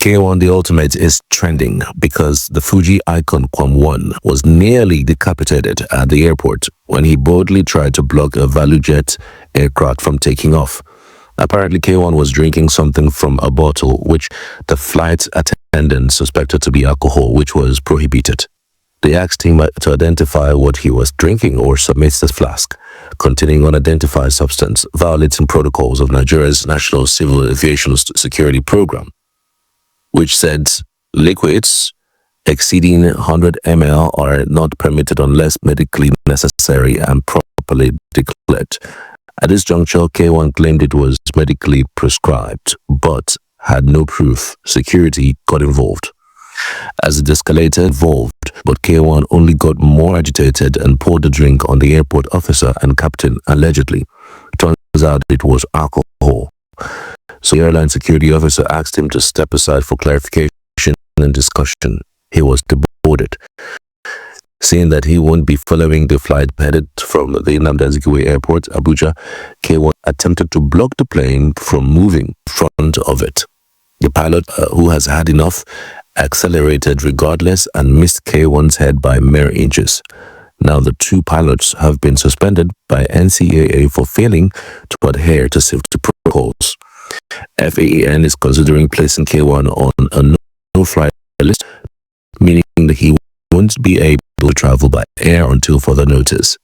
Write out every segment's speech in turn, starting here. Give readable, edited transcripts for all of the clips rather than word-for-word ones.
K1 The Ultimate is trending because the Fuji icon Kwam1 was nearly decapitated at the airport when he boldly tried to block a ValueJet aircraft from taking off. Apparently, K1 was drinking something from a bottle which the flight attendant suspected to be alcohol, which was prohibited. They asked him to identify what he was drinking or submit the flask containing unidentified substance, violating protocols of Nigeria's National Civil Aviation Security Program, which said liquids exceeding 100 ml are not permitted unless medically necessary and properly declared. At this juncture, K1 claimed it was medically prescribed, but had no proof. Security got involved. As it escalated, but K1 only got more agitated and poured the drink on the airport officer and captain, allegedly. Turns out it was alcohol. So the airline security officer asked him to step aside for clarification and discussion. He was deported. Seeing that he won't be following the flight headed from the Nnamdi Azikiwe airport, Abuja, K1 attempted to block the plane from moving in front of it. The pilot, who has had enough, accelerated regardless and missed K1's head by mere inches. Now the two pilots have been suspended by NCAA for failing to adhere to safety protocols. FAAN is considering placing K1 on a no-fly list, meaning that he won't be able to travel by air until further notice,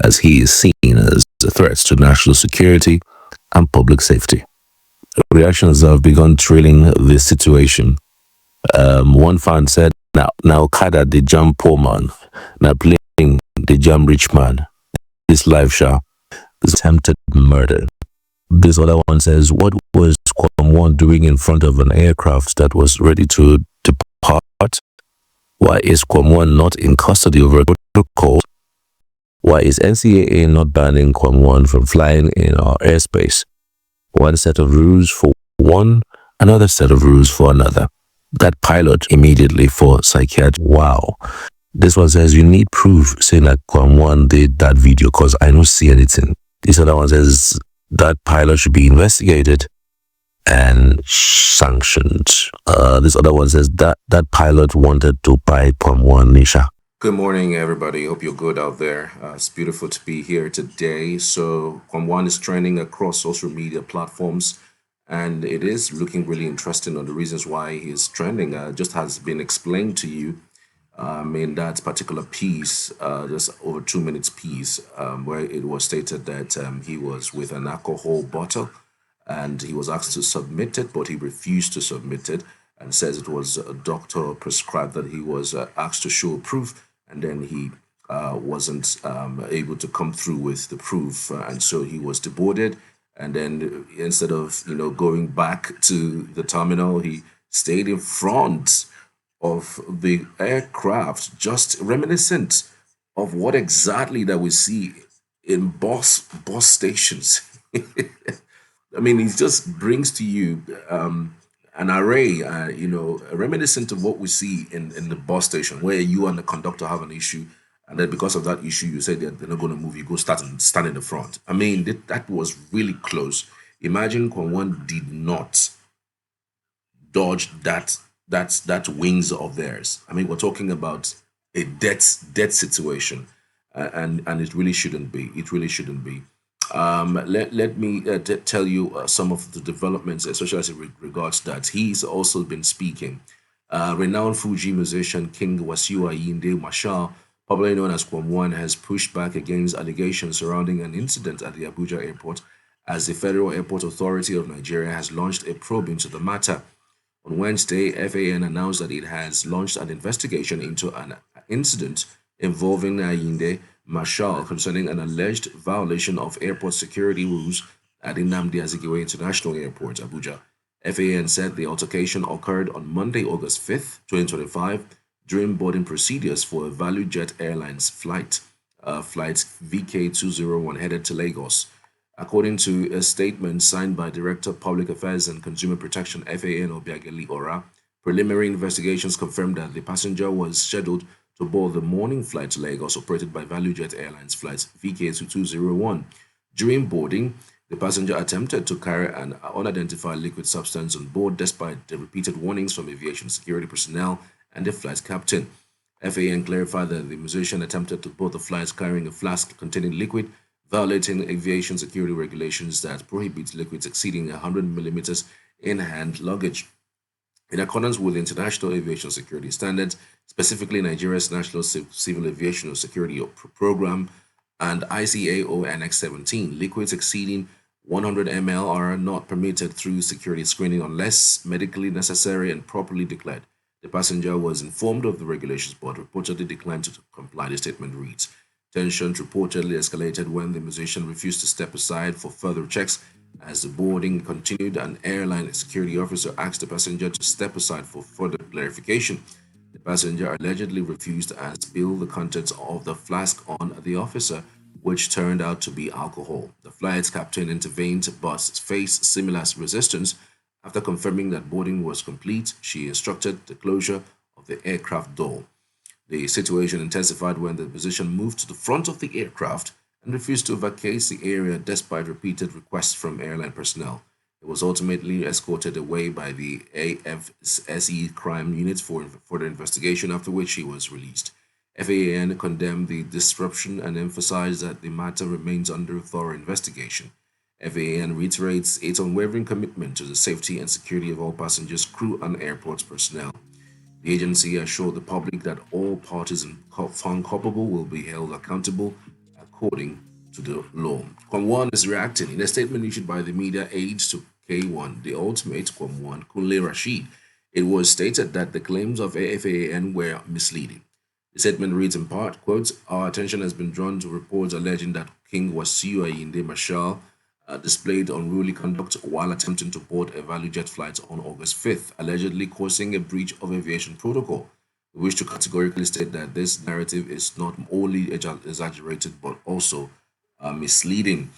as he is seen as a threat to national security and public safety. Reactions have begun trailing this situation. One fan said, now Kada the jam poor man, now playing the jam rich man. This live show is attempted murder. This other one says, what was Kwam1 doing in front of an aircraft that was ready to depart? Why is Kwam1 not in custody over protocol? Why is NCAA not banning Kwam1 from flying in our airspace? One set of rules for one, another set of rules for another. That pilot immediately for psychiatry. Wow. This one says, you need proof saying that Kwam1 did that video because I don't see anything. This other one says, that pilot should be investigated and sanctioned. This other one says that pilot wanted to buy Kwam1 Nisha. Good morning, everybody. Hope you're good out there. It's beautiful to be here today. So Kwam1 is trending across social media platforms, and it is looking really interesting on the reasons why he's trending. Just has been explained to you in that particular piece, just over 2 minutes piece, where it was stated that he was with an alcohol bottle and he was asked to submit it, but he refused to submit it and says it was a doctor prescribed, that he was asked to show proof, and then he wasn't able to come through with the proof, and so he was deported. And then instead of going back to the terminal, he stayed in front of the aircraft, just reminiscent of what exactly that we see in bus stations. I mean, it just brings to you an array, reminiscent of what we see in the bus station, where you and the conductor have an issue, and then because of that issue, you say they're not going to move. You go stand in the front. I mean, that was really close. Imagine Kwam1 did not dodge that wings of theirs. I mean, we're talking about a death situation, and it really shouldn't be. It really shouldn't be. Let me tell you some of the developments, especially as it regards that. He's also been speaking. Renowned Fuji musician King Wasiu Ayinde Marshal, popularly known as Kwam1, has pushed back against allegations surrounding an incident at the Abuja airport, as the Federal Airport Authority of Nigeria has launched a probe into the matter. On Wednesday, FAN announced that it has launched an investigation into an incident involving Ayinde Marshal concerning an alleged violation of airport security rules at Nnamdi Azikiwe International Airport, Abuja. FAN said the altercation occurred on Monday, August 5th, 2025, during boarding procedures for a ValueJet Airlines flight VK201 headed to Lagos. According to a statement signed by Director of Public Affairs and Consumer Protection FAN Obiageli Ora, preliminary investigations confirmed that the passenger was scheduled to board the morning flight to Lagos operated by ValueJet Airlines flight VK2201. During boarding, The passenger attempted to carry an unidentified liquid substance on board despite the repeated warnings from aviation security personnel and the flight captain. FAN clarified that the musician attempted to board the flight carrying a flask containing liquid, violating aviation security regulations that prohibit liquids exceeding 100 millimeters in hand luggage. In accordance with international aviation security standards, specifically Nigeria's National Civil Aviation Security Program and ICAO Annex 17, liquids exceeding 100 ml are not permitted through security screening unless medically necessary and properly declared. The passenger was informed of the regulations but reportedly declined to comply, the statement reads. Tensions reportedly escalated when the musician refused to step aside for further checks. As the boarding continued, an airline security officer asked the passenger to step aside for further clarification. The passenger allegedly refused and spilled the contents of the flask on the officer, which turned out to be alcohol. The flight's captain intervened but faced similar resistance. After confirming that boarding was complete, she instructed the closure of the aircraft door. The situation intensified when the musician moved to the front of the aircraft and refused to vacate the area despite repeated requests from airline personnel. It was ultimately escorted away by the AFSE crime unit for further investigation, after which he was released. FAAN condemned the disruption and emphasized that the matter remains under thorough investigation. FAAN reiterates its unwavering commitment to the safety and security of all passengers, crew, and airport personnel. The agency assured the public that all parties found culpable will be held accountable according to the law. KWAM1 is reacting. In a statement issued by the media aides to K1, the ultimate KWAM1, Kunle Rashid, it was stated that the claims of FAAN were misleading. The statement reads in part, quote, our attention has been drawn to reports alleging that King Wasiu Ayinde Marshal displayed unruly conduct while attempting to board a ValueJet flight on August 5th, allegedly causing a breach of aviation protocol. We wish to categorically state that this narrative is not only exaggerated but also misleading.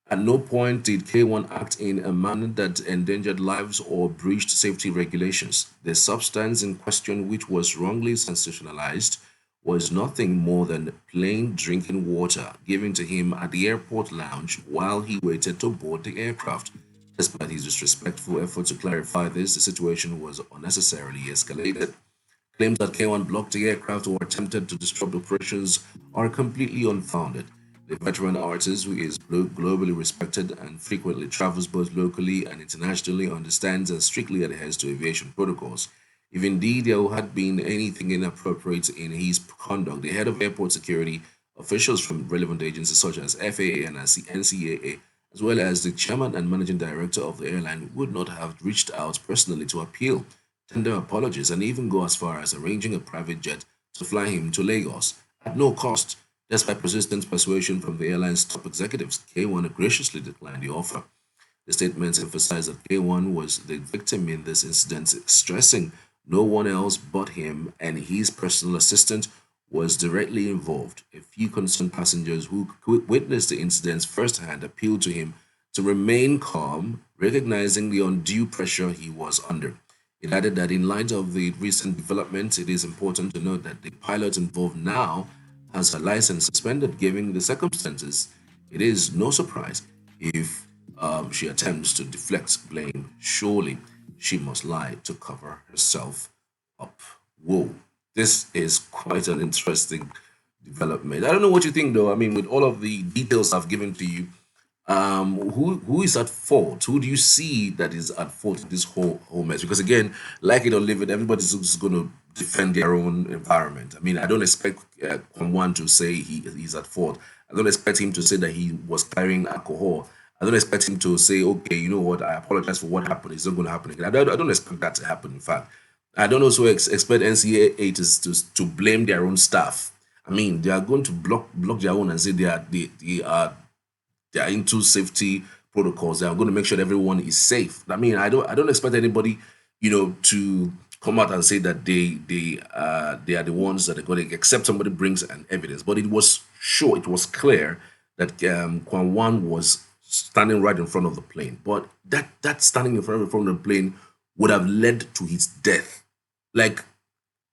At no point did K1 act in a manner that endangered lives or breached safety regulations. The substance in question, which was wrongly sensationalized, was nothing more than plain drinking water given to him at the airport lounge while he waited to board the aircraft. Despite his disrespectful effort to clarify this, the situation was unnecessarily escalated. Claims that K1 blocked the aircraft or attempted to disrupt operations are completely unfounded. The veteran artist, who is globally respected and frequently travels both locally and internationally, understands and strictly adheres to aviation protocols. If indeed there had been anything inappropriate in his conduct, the head of airport security, officials from relevant agencies such as FAA and NCAA, as well as the chairman and managing director of the airline, would not have reached out personally to appeal, tender apologies, and even go as far as arranging a private jet to fly him to Lagos at no cost. Despite persistent persuasion from the airline's top executives, K1 graciously declined the offer. The statements emphasized that K1 was the victim in this incident, stressing no one else but him and his personal assistant was directly involved. A few concerned passengers who witnessed the incidents firsthand appealed to him to remain calm, recognizing the undue pressure he was under. It added that in light of the recent developments, it is important to note that the pilot involved now has her license suspended given the circumstances. It is no surprise if she attempts to deflect blame. Surely she must lie to cover herself up. Whoa, this is quite an interesting development. I don't know what you think, though. I mean, with all of the details I've given to you, who is at fault? Who do you see that is at fault in this whole mess? Because again, like it or leave it, everybody's just going to defend their own environment. I mean, I don't expect Kwam1 to say he's at fault. I don't expect him to say that he was carrying alcohol. I don't expect him to say, okay, you know what, I apologize for what happened. It's not going to happen again. I don't expect that to happen, in fact. I don't also expect NCAA to blame their own staff. I mean, they are going to block their own and say they are into safety protocols. They are going to make sure that everyone is safe. I mean, I don't expect anybody, to come out and say that they are the ones that are going to, except somebody brings an evidence. But it was clear that Kwam1 was standing right in front of the plane. But that standing in front of the plane would have led to his death. Like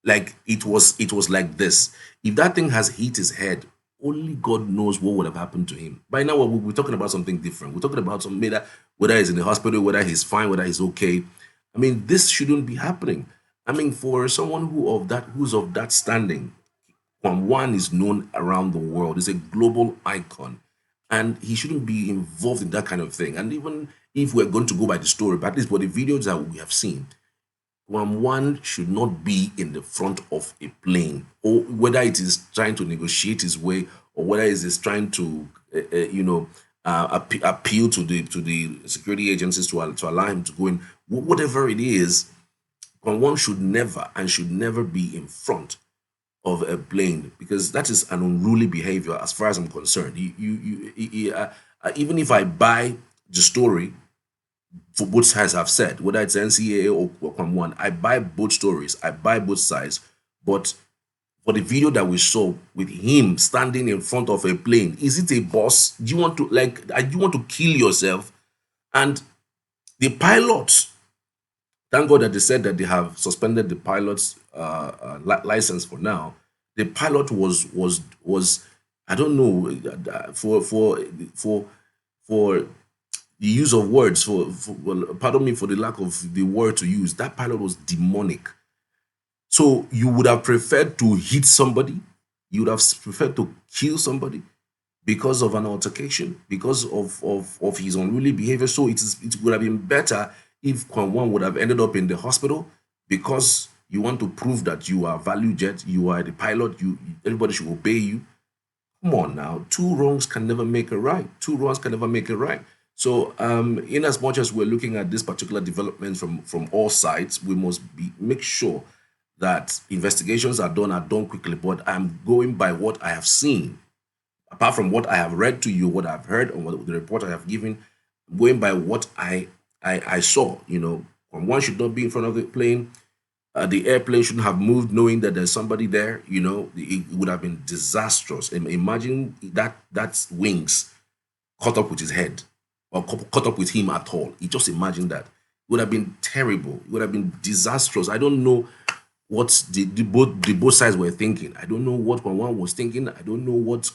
it was like this. If that thing has hit his head only God knows what would have happened to him. By now, we're talking about something different. We're talking about something that whether he's in the hospital, whether he's fine, whether he's okay. I mean, this shouldn't be happening. I mean, for someone who's of that standing, Kwam1 is known around the world. He's a global icon, and he shouldn't be involved in that kind of thing. And even if we're going to go by the story, but at least for the videos that we have seen, Kwam1 should not be in the front of a plane, or whether it is trying to negotiate his way, or whether it is trying to, appeal to the security agencies to allow him to go in. Whatever it is, Kwam1 should never be in front of a plane, because that is an unruly behavior as far as I'm concerned. Even if I buy the story, for both sides have said, whether it's NCAA or Kwam1, I buy both stories, I buy both sides. But for the video that we saw with him standing in front of a plane, is it a boss? Do you want to do you want to kill yourself? And the pilot, thank God that they said that they have suspended the pilot's license for now. The pilot was I don't know, for the use of words, well, pardon me for the lack of the word to use. That pilot was demonic. So you would have preferred to hit somebody, you would have preferred to kill somebody because of an altercation, because of his unruly behavior. So it would have been better if Kwam1 would have ended up in the hospital, because you want to prove that you are value jet, you are the pilot, everybody should obey you. Come on now, two wrongs can never make a right. Two wrongs can never make a right. So, in as much as we're looking at this particular development from all sides, we must make sure that investigations are done quickly. But I'm going by what I have seen, apart from what I have read to you, what I've heard, and what the report I have given. I'm going by what I saw. One should not be in front of the plane. The airplane shouldn't have moved knowing that there's somebody there. It would have been disastrous. Imagine that wings caught up with his head, or caught up with him at all. You just imagine that. It would have been terrible. It would have been disastrous. I don't know what both sides were thinking. I don't know what one was thinking. I don't know what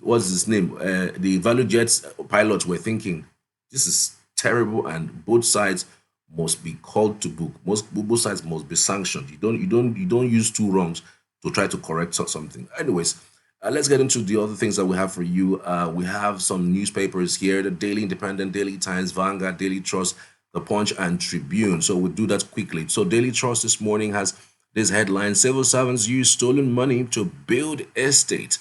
what's his name? The value jets pilots were thinking. This is terrible, and both sides must be called to book. Both sides must be sanctioned. You don't use two wrongs to try to correct something. Anyways, let's get into the other things that we have for you. We have some newspapers here: the Daily Independent, Daily Times, Vanguard, Daily Trust, The Punch, and Tribune. So we'll do that quickly. So Daily Trust this morning has this headline: Civil servants use stolen money to build estate,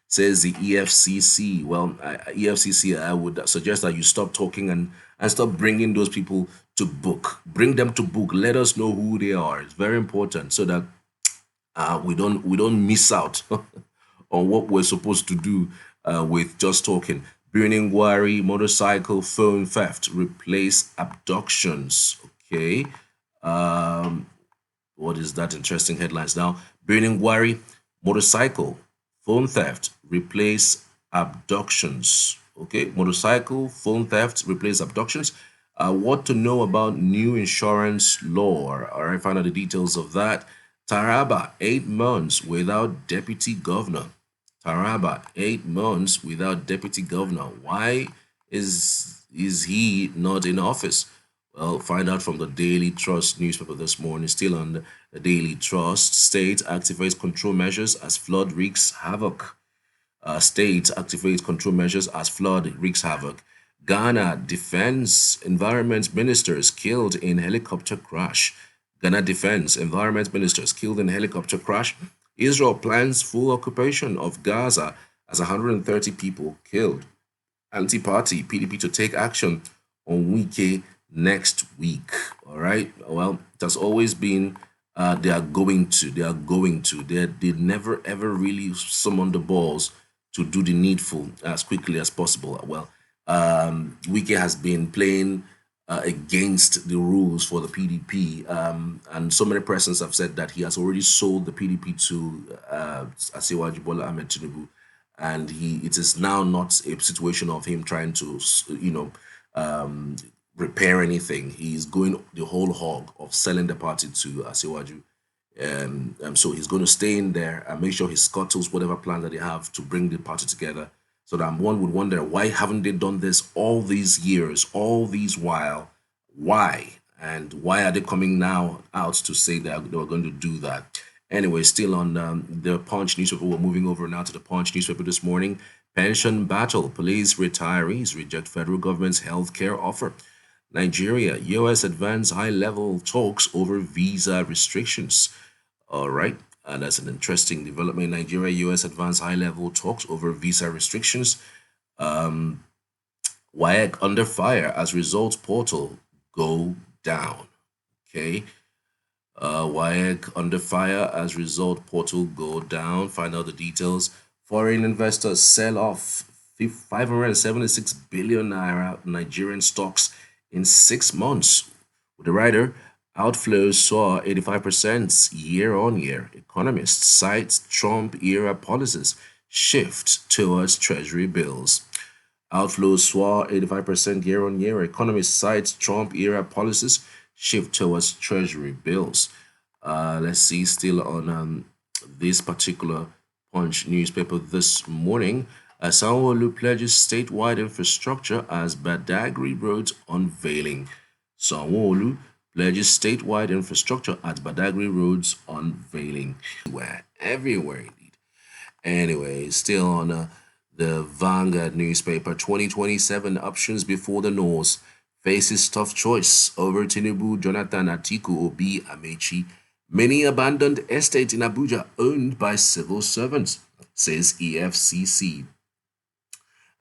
says the EFCC. Well, EFCC, I would suggest that you stop talking and stop bringing those people to book. Bring them to book. Let us know who they are. It's very important, so that we don't miss out on what we're supposed to do with just talking. Burning worry, motorcycle, phone theft replace abductions. Okay. What is that interesting headlines now? Burning worry, motorcycle, phone theft replace abductions. Okay, motorcycle, phone theft replace abductions. What to know about new insurance law? All right, find out the details of that. Taraba, 8 months without deputy governor. Taraba, 8 months without deputy governor. Why is he not in office? Well, find out from the Daily Trust newspaper this morning. Still on the Daily Trust. State activates control measures as flood wreaks havoc. State activates control measures as flood wreaks havoc. Ghana defense environment ministers killed in helicopter crash. Ghana defense environment ministers killed in helicopter crash. Israel plans full occupation of Gaza as 130 people killed. Anti-party PDP to take action on Wike next week. All right. Well, it has always been they are going to. They never ever really summon the balls to do the needful as quickly as possible. Well, Wike has been playing against the rules for the PDP, and so many persons have said that he has already sold the PDP to Asiwaju Bola Ahmed Tinubu, and it is now not a situation of him trying to, repair anything. He's going the whole hog of selling the party to Asiwaju So he's going to stay in there and make sure he scuttles whatever plan that they have to bring the party together. So that one would wonder, why haven't they done this all these years, all these while? Why? And why are they coming now out to say that they were going to do that? Anyway, still on the Punch newspaper, we're moving over now to the Punch newspaper this morning. Pension battle. Police retirees reject federal government's health care offer. Nigeria, US advance high-level talks over visa restrictions. All right, and that's an interesting development. Nigeria, US advance high-level talks over visa restrictions. WAEC under fire as results portal go down. Okay, WAEC under fire as result portal go down. Find out the details. Foreign investors sell off 576 billion naira Nigerian stocks in 6 months. With the writer, outflows saw 85% year on year. Economists cite Trump era policies shift towards treasury bills. Outflows soar 85% year on year. Economists cite Trump era policies shift towards treasury bills. Let's see, still on this particular Punch newspaper this morning. Sanwo-Olu pledges statewide infrastructure as Badagry roads unveiling. Sanwo-Olu pledges statewide infrastructure at Badagry roads unveiling. Everywhere indeed. Anyway, still on the Vanguard newspaper, 2027 options before the North faces tough choice over Tinubu, Jonathan, Atiku, Obi, Amechi. Many abandoned estate in Abuja owned by civil servants, says EFCC.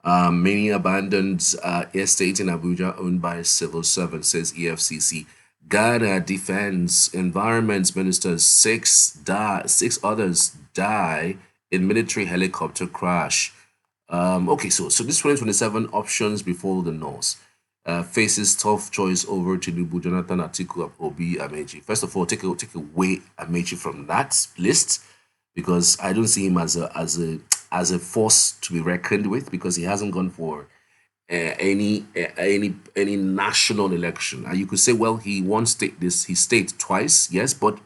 Many abandoned estates in Abuja owned by civil servants, says EFCC. Ghana Defense Environment Minister, six others die in military helicopter crash. Okay, so this 2027 options before the North faces tough choice over Tinubu, Jonathan, Atiku, Obi, Amechi. First of all, take away Amechi from that list because I don't see him as a force to be reckoned with because he hasn't gone for any national election. And you could say, well, he won his state twice, yes, but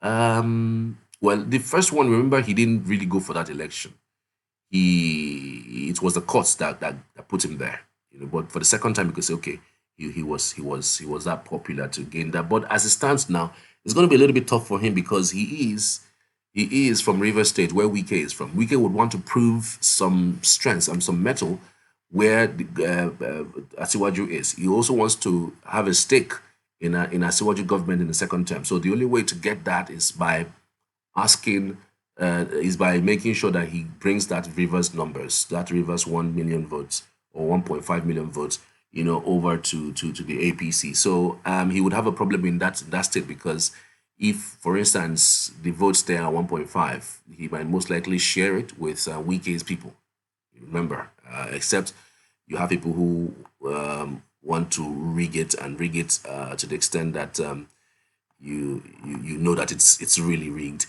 well, the first one, remember, he didn't really go for that election. It was the courts that put him there, But for the second time, you could say, okay, he was that popular to gain that. But as it stands now, it's going to be a little bit tough for him because he is from River State, where Wike is from. Wike would want to prove some strength and some metal where Asiwaju is. He also wants to have a stake in Asiwaju government in the second term. So the only way to get that is by making sure that he brings that Rivers numbers, that Rivers 1 million votes or 1.5 million votes, over to the APC. So he would have a problem in that state because if, for instance, the votes there are 1.5, he might most likely share it with Wike's people. Remember, except you have people who want to rig it to the extent that you know that it's really rigged.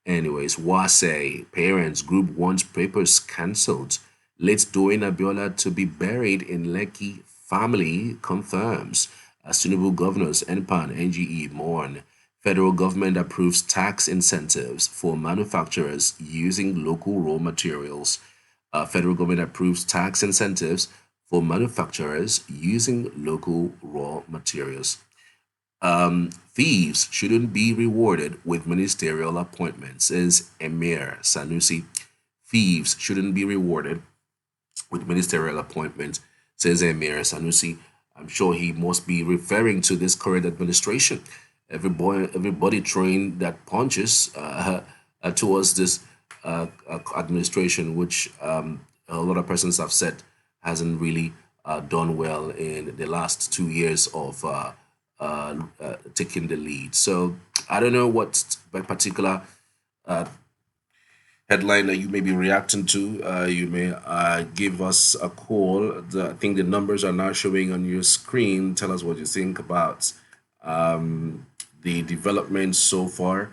Anyways, Wase parents group wants papers cancelled. Late Doin Abiola to be buried in Lekki. Family confirms. As Tinubu governors NPAN NGE mourn. Federal government approves tax incentives for manufacturers using local raw materials. Federal government approves tax incentives for manufacturers using local raw materials. Thieves shouldn't be rewarded with ministerial appointments, says Emir Sanusi. Thieves shouldn't be rewarded with ministerial appointments, says Emir Sanusi. I'm sure he must be referring to this current administration. Everybody throwing that punches towards this administration, which a lot of persons have said hasn't really done well in the last 2 years of taking the lead. So I don't know what particular headline that you may be reacting to. You may give us a call. I think the numbers are now showing on your screen. Tell us what you think about the developments so far.